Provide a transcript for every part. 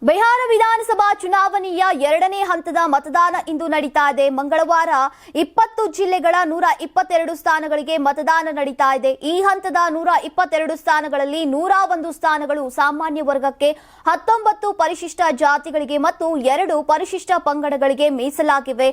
ಬಿಹಾರ ವಿಧಾನಸಭಾ ಚುನಾವಣೆಯ ಎರಡನೇ ಹಂತದ ಮತದಾನ ಇಂದು ನಡೀತಾ ಇದೆ. ಮಂಗಳವಾರ 20 ಜಿಲ್ಲೆಗಳ 122 ಸ್ಥಾನಗಳಿಗೆ ಮತದಾನ ನಡೀತಾ ಇದೆ. ಈ ಹಂತದ 122 ಸ್ಥಾನಗಳಲ್ಲಿ 101 ಸ್ಥಾನಗಳು ಸಾಮಾನ್ಯ ವರ್ಗಕ್ಕೆ, 19 ಪರಿಶಿಷ್ಟ ಜಾತಿಗಳಿಗೆ ಮತ್ತು 2 ಪರಿಶಿಷ್ಟ ಪಂಗಡಗಳಿಗೆ ಮೀಸಲಾಗಿವೆ.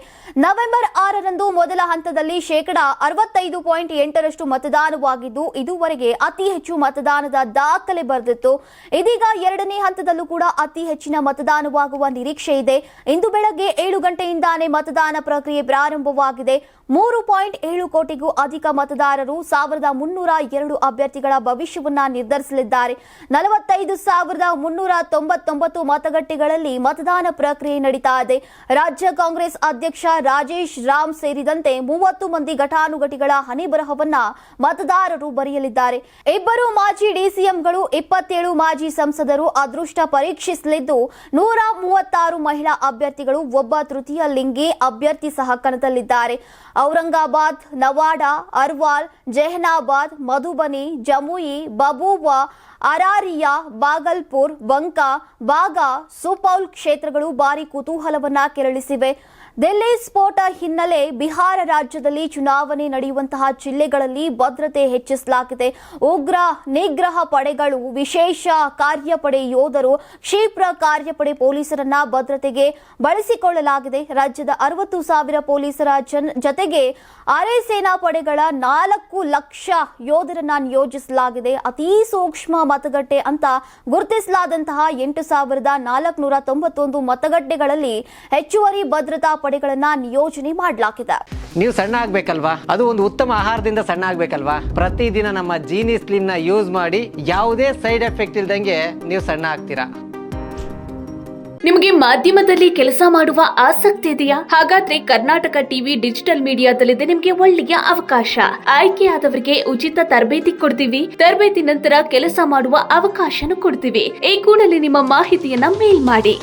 ನವೆಂಬರ್ 6ರಂದು ಮೊದಲ ಹಂತದಲ್ಲಿ 65.8% ಮತದಾನವಾಗಿದ್ದು ಇದುವರೆಗೆ ಅತಿ ಹೆಚ್ಚು ಮತದಾನದ ದಾಖಲೆ ಬರೆದಿತ್ತು. ಇದೀಗ ಎರಡನೇ ಹಂತದಲ್ಲೂ ಕೂಡ ಅತಿ ಹೆಚ್ಚಿನ ಮತದಾನವಾಗುವ ನಿರೀಕ್ಷೆ ಇದೆ. ಇಂದು ಬೆಳಗ್ಗೆ 7 ಗಂಟೆಯಿಂದಾನೇ ಮತದಾನ ಪ್ರಕ್ರಿಯೆ ಪ್ರಾರಂಭವಾಗಿದೆ. 3.7 ಕೋಟಿಗೂ ಅಧಿಕ ಮತದಾರರು 1302 ಅಭ್ಯರ್ಥಿಗಳ ಭವಿಷ್ಯವನ್ನ ನಿರ್ಧರಿಸಲಿದ್ದಾರೆ. 45,399 ಮತಗಟ್ಟೆಗಳಲ್ಲಿ ಮತದಾನ ಪ್ರಕ್ರಿಯೆ ನಡೀತಾ ಇದೆ. ರಾಜ್ಯ ಕಾಂಗ್ರೆಸ್ ಅಧ್ಯಕ್ಷ ರಾಜೇಶ್ ರಾಮ್ ಸೇರಿದಂತೆ 30 ಮಂದಿ ಘಟಾನುಘಟಿಗಳ ಹಣೆಬರಹವನ್ನ ಮತದಾರರು ಬರೆಯಲಿದ್ದಾರೆ. 2 ಮಾಜಿ ಡಿಸಿಎಂಗಳು, 27 ಮಾಜಿ ಸಂಸದರು ಅದೃಷ್ಟ ಪರೀಕ್ಷಿಸಲಿದ್ದು 136 ಮಹಿಳಾ ಅಭ್ಯರ್ಥಿಗಳು, 1 ತೃತೀಯ ಲಿಂಗಿ ಅಭ್ಯರ್ಥಿ ಸಹ ಕಣದಲ್ಲಿದ್ದಾರೆ. ಔರಂಗಾಬಾದ್, ನವಾಡಾ, ಅರ್ವಾಲ್, ಜೆಹನಾಬಾದ್, ಮಧುಬನಿ, ಜಮುಯಿ, ಬಬೂವಾ, ಅರಾರಿಯಾ, ಬಾಗಲ್ಪುರ್, ಬಂಕಾ, ಬಾಗಾ, ಸುಪೌಲ್ ಕ್ಷೇತ್ರಗಳು ಭಾರಿ ಕುತೂಹಲವನ್ನ ಕೆರಳಿಸಿವೆ. ದಿಲ್ಲಿ ಸ್ಫೋಟ ಹಿನ್ನೆಲೆ ಬಿಹಾರ ರಾಜ್ಯದಲ್ಲಿ ಚುನಾವಣೆ ನಡೆಯುವಂತಹ ಜಿಲ್ಲೆಗಳಲ್ಲಿ ಭದ್ರತೆ ಹೆಚ್ಚಿಸಲಾಗಿದೆ. ಉಗ್ರ ನಿಗ್ರಹ ಪಡೆಗಳು, ವಿಶೇಷ ಕಾರ್ಯಪಡೆ ಯೋಧರು, ಕ್ಷಿಪ್ರ ಕಾರ್ಯಪಡೆ ಪೊಲೀಸರನ್ನ ಭದ್ರತೆಗೆ ಬಳಸಿಕೊಳ್ಳಲಾಗಿದೆ. ರಾಜ್ಯದ 60,000 ಪೊಲೀಸರ ಜತೆಗೆ ಅರೆ ಸೇನಾ ಪಡೆಗಳ 4 ಲಕ್ಷ ಯೋಧರನ್ನ ನಿಯೋಜಿಸಲಾಗಿದೆ. ಅತಿ ಸೂಕ್ಷ್ಮ ಮತಗಟ್ಟೆ ಅಂತ ಗುರುತಿಸಲಾದಂತಹ 8,491 ಮತಗಟ್ಟೆಗಳಲ್ಲಿ ಹೆಚ್ಚುವರಿ ಭದ್ರತಾ ಪಡೆಗಳನ್ನ ನಿಯೋಜನೆ ಮಾಡಲಾಗಿದೆ. ನೀವು ಸಣ್ಣ ಆಗ್ಬೇಕಲ್ವಾ? ಅದು ಒಂದು ಉತ್ತಮ ಆಹಾರದಿಂದ ಸಣ್ಣ ಆಗ್ಬೇಕಲ್ವಾ? ಪ್ರತಿದಿನ ನಮ್ಮ ಜೀನಿ ಸ್ಲಿಮ್ ನ ಯೂಸ್ ಮಾಡಿ ಯಾವುದೇ ಸೈಡ್ ಎಫೆಕ್ಟ್ ಇಲ್ದಂಗೆ ನೀವು ಸಣ್ಣ ಆಗ್ತೀರಾ. ನಿಮಗೆ ಮಾಧ್ಯಮದಲ್ಲಿ ಕೆಲಸ ಮಾಡುವ ಆಸಕ್ತಿ ಇದೆಯಾ? ಹಾಗಾದ್ರೆ ಕರ್ನಾಟಕ ಟಿವಿ ಡಿಜಿಟಲ್ ಮೀಡಿಯಾದಲ್ಲಿದೆ ನಿಮಗೆ ಒಳ್ಳೆಯ ಅವಕಾಶ. ಆಯ್ಕೆಯಾದವರಿಗೆ ಉಚಿತ ತರಬೇತಿ ಕೊಡ್ತೀವಿ. ತರಬೇತಿ ನಂತರ ಕೆಲಸ ಮಾಡುವ ಅವಕಾಶನೂ ಕೊಡ್ತೀವಿ. ಈ ಕೂಡಲೇ ನಿಮ್ಮ ಮಾಹಿತಿಯನ್ನ ಮೇಲ್ ಮಾಡಿ.